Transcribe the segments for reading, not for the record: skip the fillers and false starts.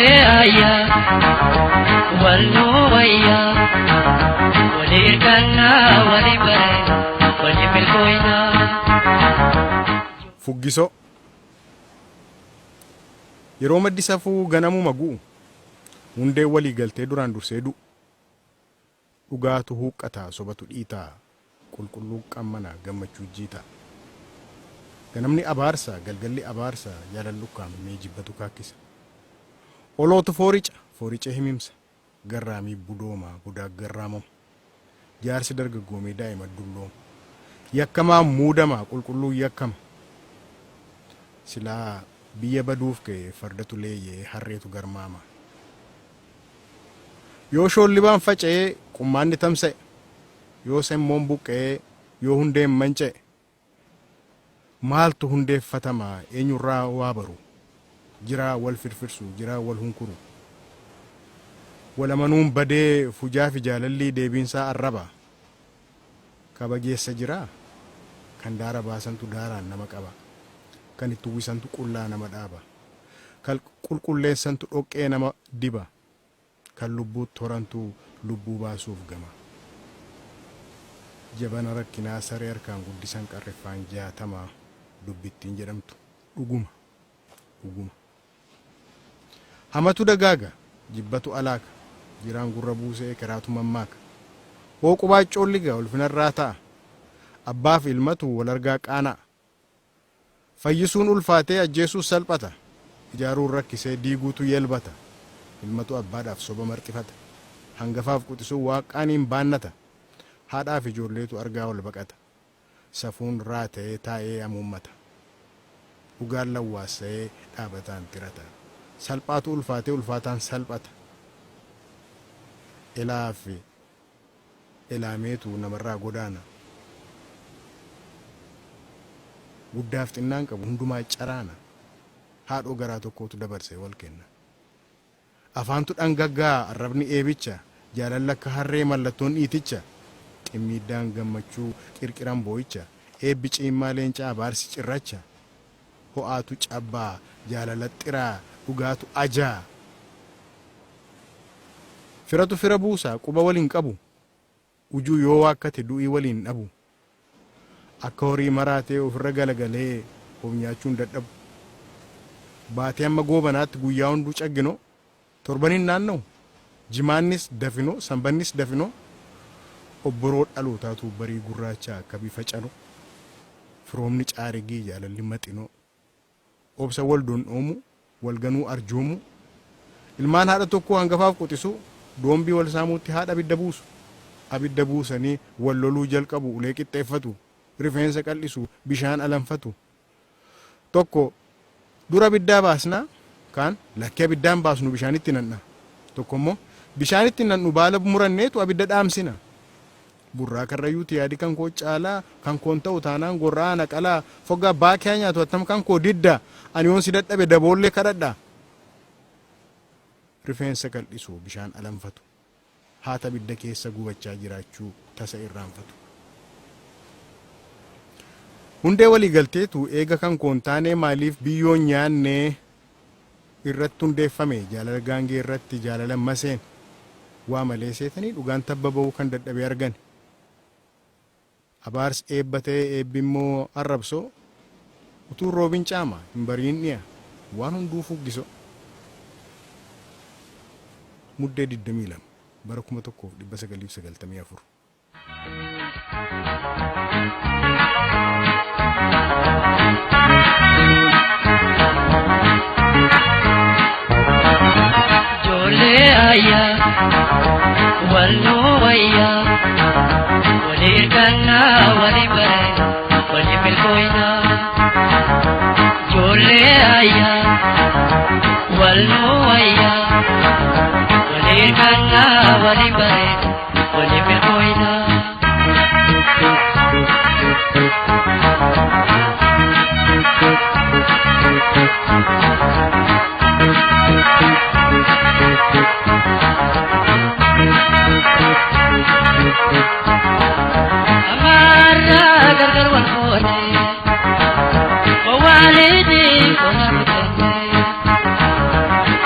Joleaya Walnuwaya Walirkanna Walibarena Walimilkoina Fuggiso yeroo maddi safuu ganamuu maguu hundee walii galtee duraan dursee du'u dhugaatu huqqataa sobatu dhiitaa qulqulluu qammana gammachuu jiitaa ganamni abaarsa galgalli abaarsa jaalallu kaamee jibbatu kaakkisa olootu fooricha himimsa garraamii budooma budaa garraamam jaarsi dargaggoomee daa'ima dulloom yakkamaa muudama qulqulluu yakkama silaa biyya baduuf ka'e fardatu leeyyee harreetu garmaama yoo shoollibaan faca'ee qummaanni tamsa'e yoo semmoon buqqa'ee yoo hundeen manca'e maaltu hundeeffatamaa eenyurraa waa baru jiraa wal firfirsu jiraa wal hunkuru walamanuun badee fujaa fi jaalallii deebiinsaa arraba kabageessa jiraa kan daara baasantu daaraan nama qaba kan itti uwwisantu qullaa nama dhaaba kan qulqulleessantu dhoqqee nama diba kan lubbuu torantu lubbuu baasuuf gama jabana rakkinaa saree harkaan guddisan qarreffaan jaatamaa dubbittiin jedhamtu dhuguma hamatu dagaaga jibbatu alaaka jiraan gurra buusee karaatu mammaaka hooqubaa coolliga ulfinarraa ta'a abbaaf ilmatu wal argaa qaanaa fayyisuun ulfaatee ajjeesuus salphata ijaaruun rakkisee diiguutu yelbata ilmatu abbaadhaaf soba marqifata hangafaaf quxisuu waaqaaniin baannata haadhaaf ijoolleetu argaa wal baqata safuun raatee taa'ee amuummata dhugaan lawwaasa'ee dhaabataan tirata salphaatu ulfaatee ulfaataan salphata elaafi elaameetu namarraa godaana guddaaf xinnaan qabu hundumaa caraana haadhoo garaa tokkootu dabarsee wal kenna afaantu dhangaggaa arrabni eebicha jaalalla akka harree mallattoon dhiiticha ximmiiddaan gammachuu qirqiran boo'icha eebbi ciimmaa leencaa abaarsi cirracha ho'aatu cabbaa jaalala xiraa dhugaatu ajaa firatu fira buusaa quba waliin qabu ujuu yoo waakkate du'ii waliin dhabu akka horii maraatee ofirra galagalee of nyaachuun dadhabu baatee amma goobanaatti guyyaa hunduu caggino torbaniin naanna'u jimaannis dafino sanbannis dafino obboroo dhalootaatu barii gurraacha akka bifa cano firoomni caarigii jaalalli maxino obsa wal dondhoomu wal ganuu arjoomu ilmaan haadha tokko hangafaaf quxisu doombii wal saamuutti haadha abidda buusanii wal loluu jalqabu ulee qixxeeffatu rifeensa qal'isu bishaan alanfatu tokko dura biddaa baasnaa kaan lakkee biddaan baasnu bishaanitti nanna tokko immoo bishaanitti nannu baala muranneetu abidda dhaamsina burraa karrayyuuti yaadi kan koo caalaa kan koon ta'u taanaan gorraa naqalaa foggaa baakee nyaatu attam kan koo didda ani yoon si dadhabe daboollee kadhadha rifeensa qal'isu bishaan alanfatu haata bidda keessa gubachaa jiraachuu tasa irraanfatu hundee walii galteetu eega kan koon taanee maaliif biyyoon nyaannee irratti hundeeffame jaalala gaangee irratti jaalala maseen waa malee seetanii dhugaan tabba ba'uu kan dadhabee argan abaars eebbatee eebbimmoo arrabsoo utuu roobin caama hin bariin dhiya waan hunduu fuggiso muddee 22 bara 1994 Joleaya Walnuwaya Walirkanna Walibarena Walimilkoina Joleaya Walnuwaya Walirkanna Walibarena Walimilkoina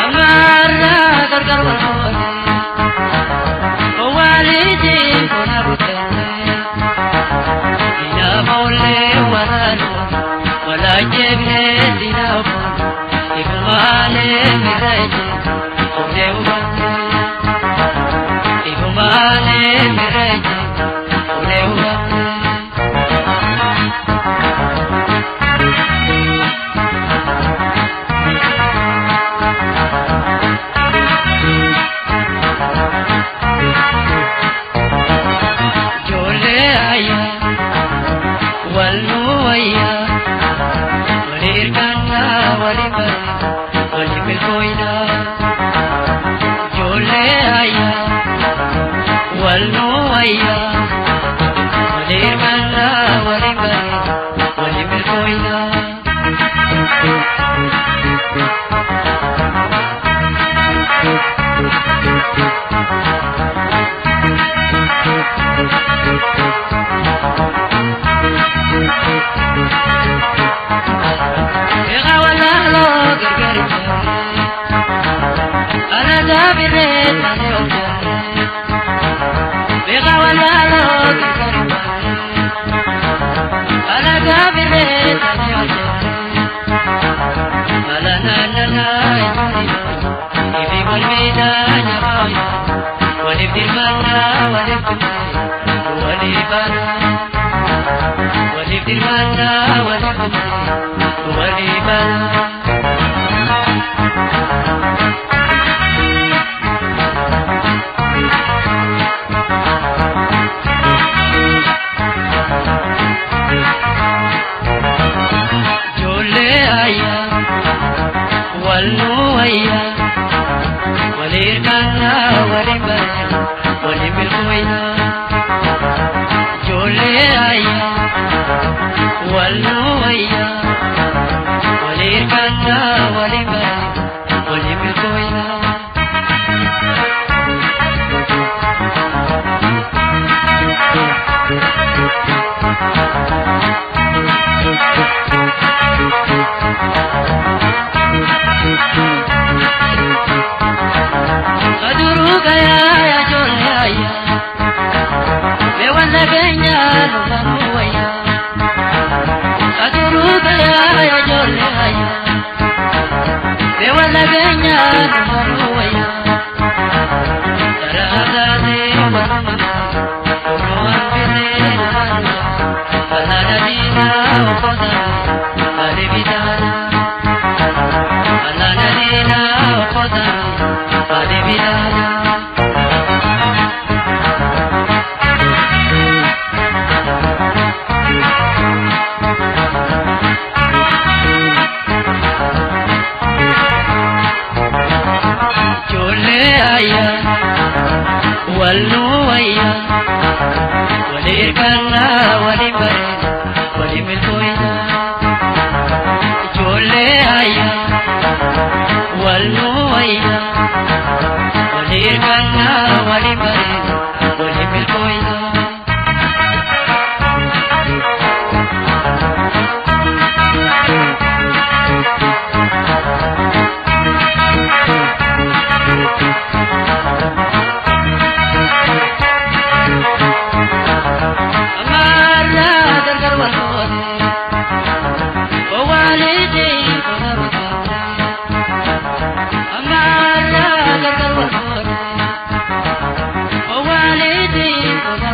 Amar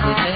Oh,